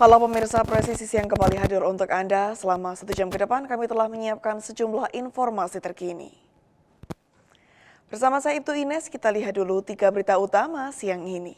Halo pemirsa, Presisi Siang kembali hadir untuk Anda. Selama 1 jam ke depan kami telah menyiapkan sejumlah informasi terkini. Bersama saya Ibtu Ines, kita lihat dulu 3 berita utama siang ini.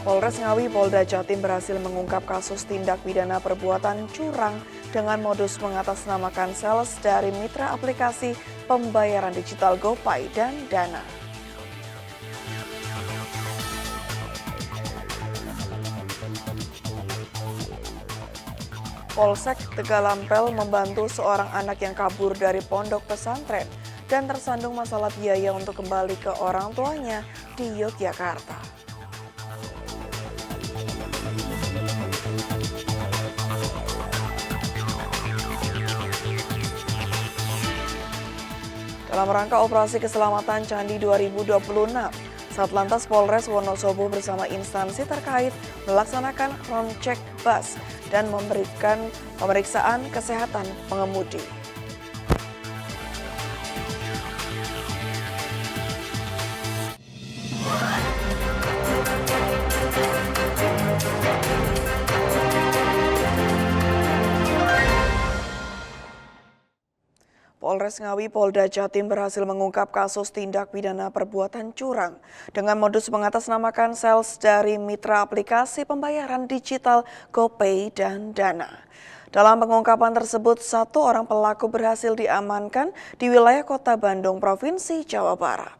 Polres Ngawi Polda Jatim berhasil mengungkap kasus tindak pidana perbuatan curang dengan modus mengatasnamakan sales dari mitra aplikasi pembayaran digital GoPay dan Dana. Polsek Tegalampel membantu seorang anak yang kabur dari pondok pesantren dan tersandung masalah biaya untuk kembali ke orang tuanya di Yogyakarta. Dalam rangka operasi keselamatan Candi 2026, Satlantas Polres Wonosobo bersama instansi terkait melaksanakan round check bus dan memberikan pemeriksaan kesehatan pengemudi. Polres Ngawi Polda Jatim berhasil mengungkap kasus tindak pidana perbuatan curang dengan modus mengatasnamakan sales dari mitra aplikasi pembayaran digital GoPay dan Dana. Dalam pengungkapan tersebut, 1 orang pelaku berhasil diamankan di wilayah Kota Bandung, Provinsi Jawa Barat.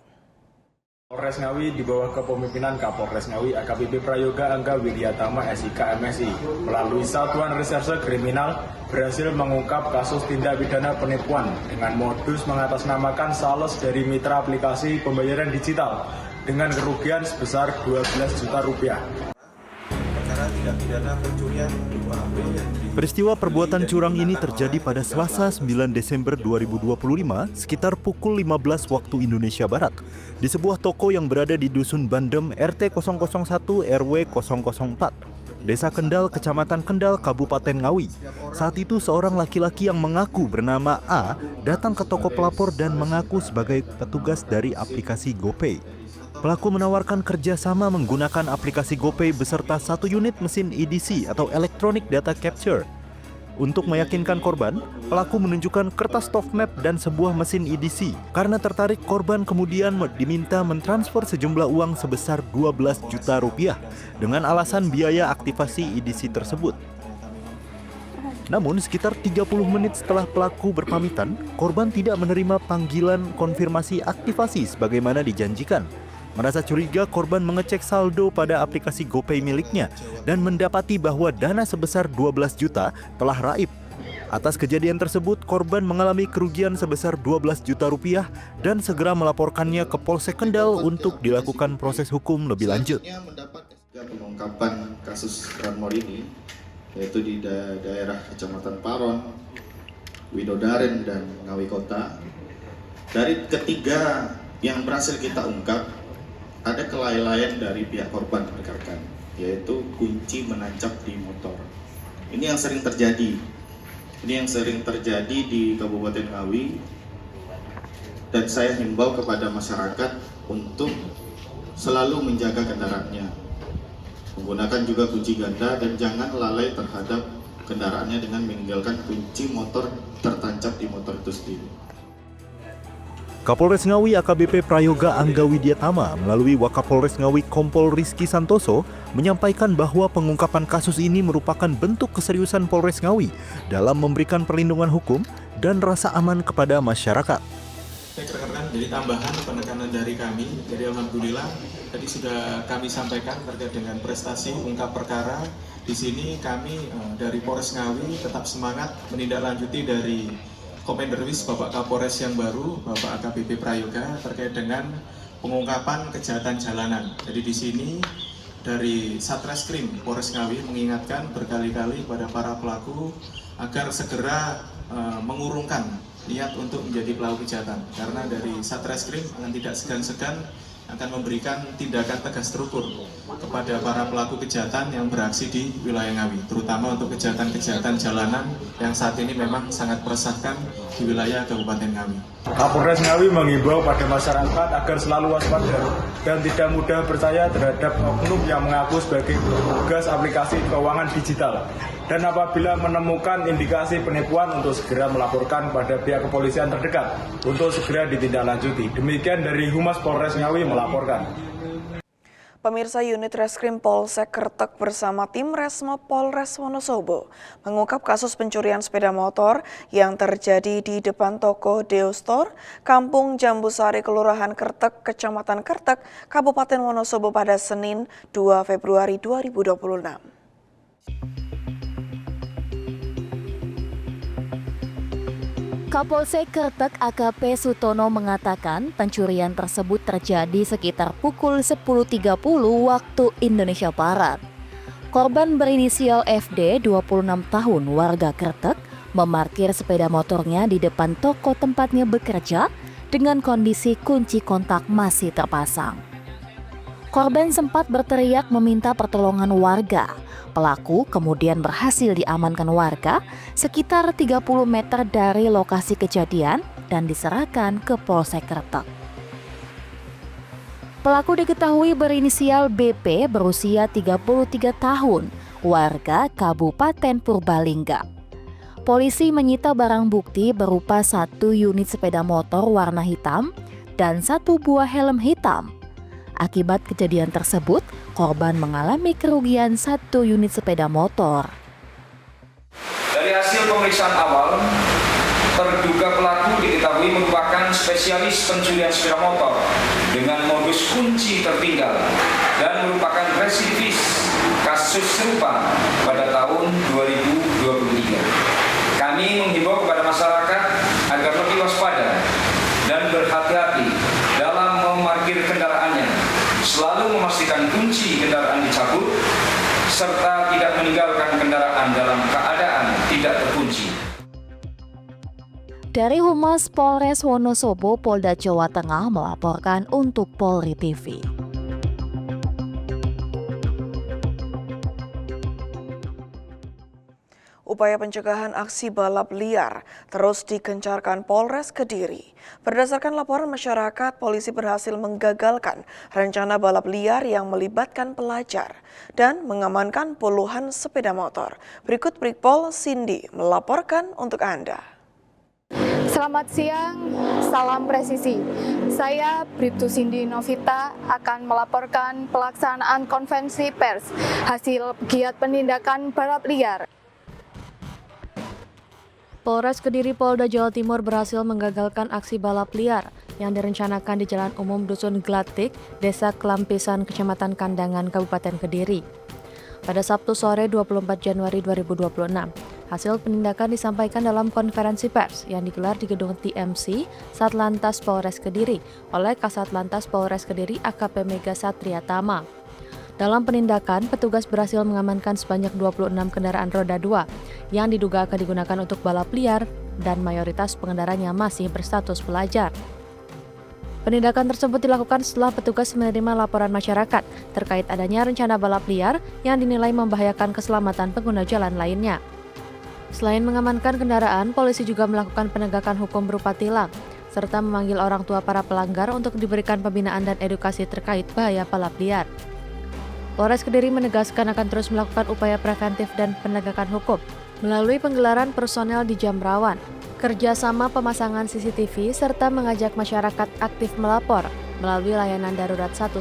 Polres Ngawi di bawah kepemimpinan Kapolres Ngawi AKBP Prayoga Angga Widyatama SIK MSI melalui Satuan Reserse Kriminal berhasil mengungkap kasus tindak pidana penipuan dengan modus mengatasnamakan sales dari mitra aplikasi pembayaran digital dengan kerugian sebesar 12 juta rupiah. Peristiwa perbuatan curang ini terjadi pada Selasa 9 Desember 2025 sekitar pukul 15 waktu Indonesia Barat di sebuah toko yang berada di Dusun Bandem RT 001 RW 004, Desa Kendal, Kecamatan Kendal, Kabupaten Ngawi. Saat itu seorang laki-laki yang mengaku bernama A datang ke toko pelapor dan mengaku sebagai petugas dari aplikasi GoPay. Pelaku menawarkan kerjasama menggunakan aplikasi GoPay beserta 1 unit mesin EDC atau Electronic Data Capture. Untuk meyakinkan korban, pelaku menunjukkan kertas top map dan sebuah mesin EDC. Karena tertarik, korban kemudian diminta mentransfer sejumlah uang sebesar 12 juta rupiah dengan alasan biaya aktivasi EDC tersebut. Namun sekitar 30 menit setelah pelaku berpamitan, korban tidak menerima panggilan konfirmasi aktivasi sebagaimana dijanjikan. Merasa curiga, korban mengecek saldo pada aplikasi GoPay miliknya dan mendapati bahwa dana sebesar 12 juta telah raib. Atas kejadian tersebut, korban mengalami kerugian sebesar 12 juta rupiah dan segera melaporkannya ke Polsek Kendal untuk dilakukan proses hukum lebih lanjut. Pengungkapan kasus Ranmor ini yaitu di daerah Kecamatan Paron, Widodaren, dan Ngawi Kota. Dari ketiga yang berhasil kita ungkap, ada kelalaian dari pihak korban rekan-rekan, yaitu kunci menancap di motor. Ini yang sering terjadi. Di Kabupaten Ngawi, dan saya himbau kepada masyarakat untuk selalu menjaga kendaraannya, menggunakan juga kunci ganda dan jangan lalai terhadap kendaraannya dengan meninggalkan kunci motor tertancap di motor itu sendiri. Kapolres Ngawi AKBP Prayoga Angga Widyatama melalui Wakapolres Ngawi Kompol Rizky Santoso menyampaikan bahwa pengungkapan kasus ini merupakan bentuk keseriusan Polres Ngawi dalam memberikan perlindungan hukum dan rasa aman kepada masyarakat. Rekan-rekan, jadi tambahan penekanan dari kami, jadi alhamdulillah tadi sudah kami sampaikan terkait dengan prestasi ungkap perkara. Di sini kami dari Polres Ngawi tetap semangat menindaklanjuti dari Komanderwis Bapak Kapolres yang baru, Bapak AKBP Prayoga, terkait dengan pengungkapan kejahatan jalanan. Jadi di sini dari Satreskrim Polres Ngawi mengingatkan berkali-kali kepada para pelaku agar segera mengurungkan niat untuk menjadi pelaku kejahatan. Karena dari Satreskrim akan tidak segan-segan akan memberikan tindakan tegas terukur kepada para pelaku kejahatan yang beraksi di wilayah Ngawi, terutama untuk kejahatan-kejahatan jalanan yang saat ini memang sangat meresahkan di wilayah Kabupaten Ngawi. Kapolres Ngawi menghimbau pada masyarakat agar selalu waspada dan tidak mudah percaya terhadap oknum yang mengaku sebagai petugas aplikasi keuangan digital. Dan apabila menemukan indikasi penipuan untuk segera melaporkan pada pihak kepolisian terdekat untuk segera ditindaklanjuti. Demikian dari Humas Polres Ngawi melaporkan. Pemirsa, unit Reskrim Polsek Kertek bersama tim Resmo Polres Wonosobo mengungkap kasus pencurian sepeda motor yang terjadi di depan toko Deo Store, Kampung Jambusari, Kelurahan Kertek, Kecamatan Kertek, Kabupaten Wonosobo pada Senin 2 Februari 2026. Kapolsek Kertek AKP Sutono mengatakan pencurian tersebut terjadi sekitar pukul 10.30 waktu Indonesia Barat. Korban berinisial FD, 26 tahun, warga Kertek, memarkir sepeda motornya di depan toko tempatnya bekerja dengan kondisi kunci kontak masih terpasang. Korban sempat berteriak meminta pertolongan warga. Pelaku kemudian berhasil diamankan warga sekitar 30 meter dari lokasi kejadian dan diserahkan ke Polsek Kertek. Pelaku diketahui berinisial BP berusia 33 tahun, warga Kabupaten Purbalingga. Polisi menyita barang bukti berupa 1 unit sepeda motor warna hitam dan 1 buah helm hitam. Akibat kejadian tersebut, korban mengalami kerugian 1 unit sepeda motor. Dari hasil pemeriksaan awal, terduga pelaku diketahui merupakan spesialis pencurian sepeda motor dengan modus kunci tertinggal dan merupakan residivis kasus serupa pada tahun 2023. Kami menghimbau kepada masyarakat agar lebih waspada dan berhati-hati dalam memarkir kendaraannya, selalu memastikan kunci kendaraan dicabut, serta tidak meninggalkan kendaraan dalam keadaan tidak terkunci. Dari Humas Polres Wonosobo, Polda Jawa Tengah melaporkan untuk Polri TV. Upaya pencegahan aksi balap liar terus digencarkan Polres Kediri. Berdasarkan laporan masyarakat, polisi berhasil menggagalkan rencana balap liar yang melibatkan pelajar dan mengamankan puluhan sepeda motor. Berikut Brigpol Cindy melaporkan untuk Anda. Selamat siang, salam presisi. Saya Bribtu Cindy Novita akan melaporkan pelaksanaan konferensi pers hasil giat penindakan balap liar. Polres Kediri Polda Jawa Timur berhasil menggagalkan aksi balap liar yang direncanakan di Jalan Umum Dusun Glatik, Desa Kelampisan, Kecamatan Kandangan, Kabupaten Kediri. Pada Sabtu sore 24 Januari 2026, hasil penindakan disampaikan dalam konferensi pers yang digelar di Gedung TMC Satlantas Polres Kediri oleh Kasatlantas Polres Kediri AKP Mega Satria Tama. Dalam penindakan, petugas berhasil mengamankan sebanyak 26 kendaraan roda 2 yang diduga akan digunakan untuk balap liar dan mayoritas pengendaranya masih berstatus pelajar. Penindakan tersebut dilakukan setelah petugas menerima laporan masyarakat terkait adanya rencana balap liar yang dinilai membahayakan keselamatan pengguna jalan lainnya. Selain mengamankan kendaraan, polisi juga melakukan penegakan hukum berupa tilang, serta memanggil orang tua para pelanggar untuk diberikan pembinaan dan edukasi terkait bahaya balap liar. Polres Kediri menegaskan akan terus melakukan upaya preventif dan penegakan hukum melalui penggelaran personel di jam rawan, kerjasama pemasangan CCTV, serta mengajak masyarakat aktif melapor melalui layanan darurat 110.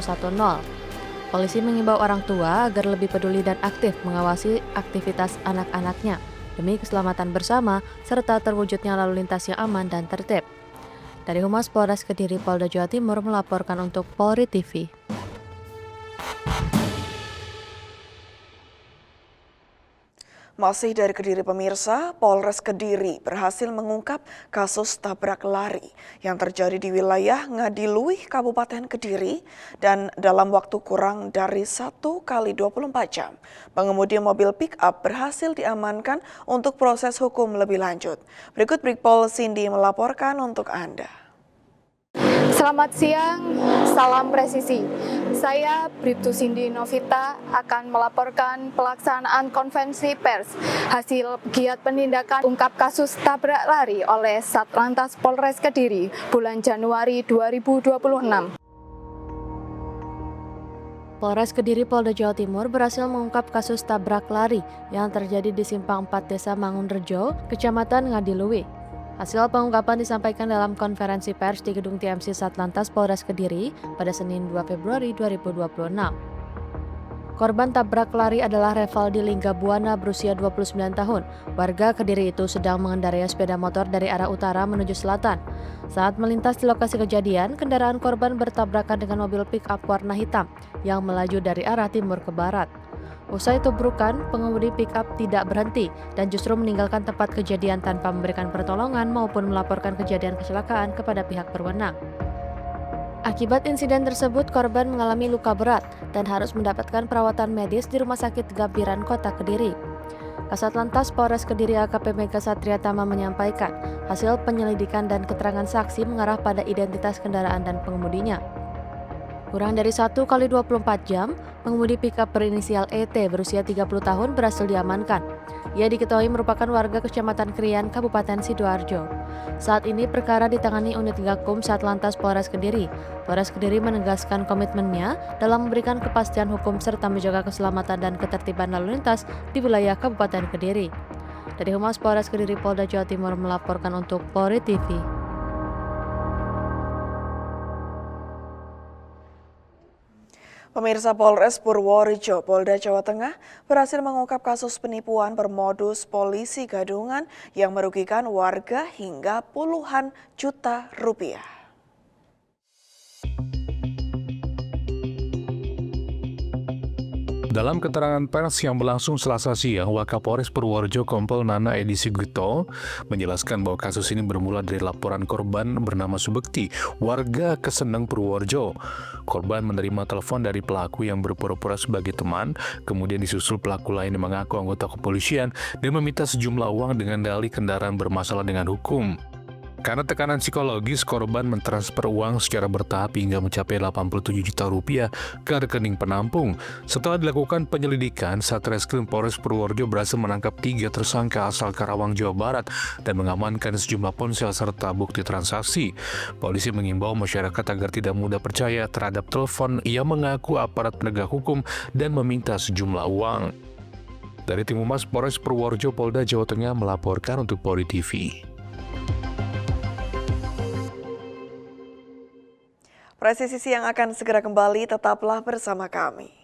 Polisi mengimbau orang tua agar lebih peduli dan aktif mengawasi aktivitas anak-anaknya demi keselamatan bersama serta terwujudnya lalu lintas yang aman dan tertib. Dari Humas Polres Kediri Polda Jawa Timur melaporkan untuk Polri TV. Masih dari Kediri pemirsa, Polres Kediri berhasil mengungkap kasus tabrak lari yang terjadi di wilayah Ngadiluih, Kabupaten Kediri, dan dalam waktu kurang dari 1x24 jam, pengemudi mobil pick-up berhasil diamankan untuk proses hukum lebih lanjut. Berikut Brigpol Cindy melaporkan untuk Anda. Selamat siang, salam presisi. Saya Bribtu Cindy Novita akan melaporkan pelaksanaan konferensi pers hasil giat penindakan ungkap kasus tabrak lari oleh Satlantas Polres Kediri bulan Januari 2026. Polres Kediri Polda Jawa Timur berhasil mengungkap kasus tabrak lari yang terjadi di Simpang 4 Desa Mangunrejo, Kecamatan Ngadiluwi. Hasil pengungkapan disampaikan dalam konferensi pers di Gedung TMC Satlantas Polres Kediri pada Senin 2 Februari 2026. Korban tabrak lari adalah Revaldi Linggabuana berusia 29 tahun. Warga Kediri itu sedang mengendarai sepeda motor dari arah utara menuju selatan. Saat melintas di lokasi kejadian, kendaraan korban bertabrakan dengan mobil pick-up warna hitam yang melaju dari arah timur ke barat. Usai tubrukan, pengemudi pick-up tidak berhenti dan justru meninggalkan tempat kejadian tanpa memberikan pertolongan maupun melaporkan kejadian kecelakaan kepada pihak berwenang. Akibat insiden tersebut, korban mengalami luka berat dan harus mendapatkan perawatan medis di Rumah Sakit Gampiran Kota Kediri. Kasat Lantas Polres Kediri AKP Mega Satria Tama menyampaikan, hasil penyelidikan dan keterangan saksi mengarah pada identitas kendaraan dan pengemudinya. Kurang dari 1 kali 24 jam, pengemudi pickup berinisial ET berusia 30 tahun berhasil diamankan. Ia diketahui merupakan warga Kecamatan Krian, Kabupaten Sidoarjo. Saat ini perkara ditangani unit Gakum Satlantas Polres Kediri. Polres Kediri menegaskan komitmennya dalam memberikan kepastian hukum serta menjaga keselamatan dan ketertiban lalu lintas di wilayah Kabupaten Kediri. Dari Humas Polres Kediri Polda Jawa Timur melaporkan untuk Polri TV. Pemirsa, Polres Purworejo, Polda Jawa Tengah berhasil mengungkap kasus penipuan bermodus polisi gadungan yang merugikan warga hingga puluhan juta rupiah. Dalam keterangan pers yang berlangsung Selasa siang, Wakapolres Purworejo Kompol Nana Edi Sugito menjelaskan bahwa kasus ini bermula dari laporan korban bernama Subekti, warga Keseneng Purworejo. Korban menerima telepon dari pelaku yang berpura-pura sebagai teman, kemudian disusul pelaku lain yang mengaku anggota kepolisian dan meminta sejumlah uang dengan dalih kendaraan bermasalah dengan hukum. Karena tekanan psikologis, korban mentransfer uang secara bertahap hingga mencapai 87 juta rupiah ke rekening penampung. Setelah dilakukan penyelidikan, Satreskrim Polres Purworejo berhasil menangkap 3 tersangka asal Karawang, Jawa Barat dan mengamankan sejumlah ponsel serta bukti transaksi. Polisi mengimbau masyarakat agar tidak mudah percaya terhadap telepon yang mengaku aparat penegak hukum dan meminta sejumlah uang. Dari tim Humas Polres Purworejo Polda Jawa Tengah melaporkan untuk Polri TV. Presisi Siang akan segera kembali, tetaplah bersama kami.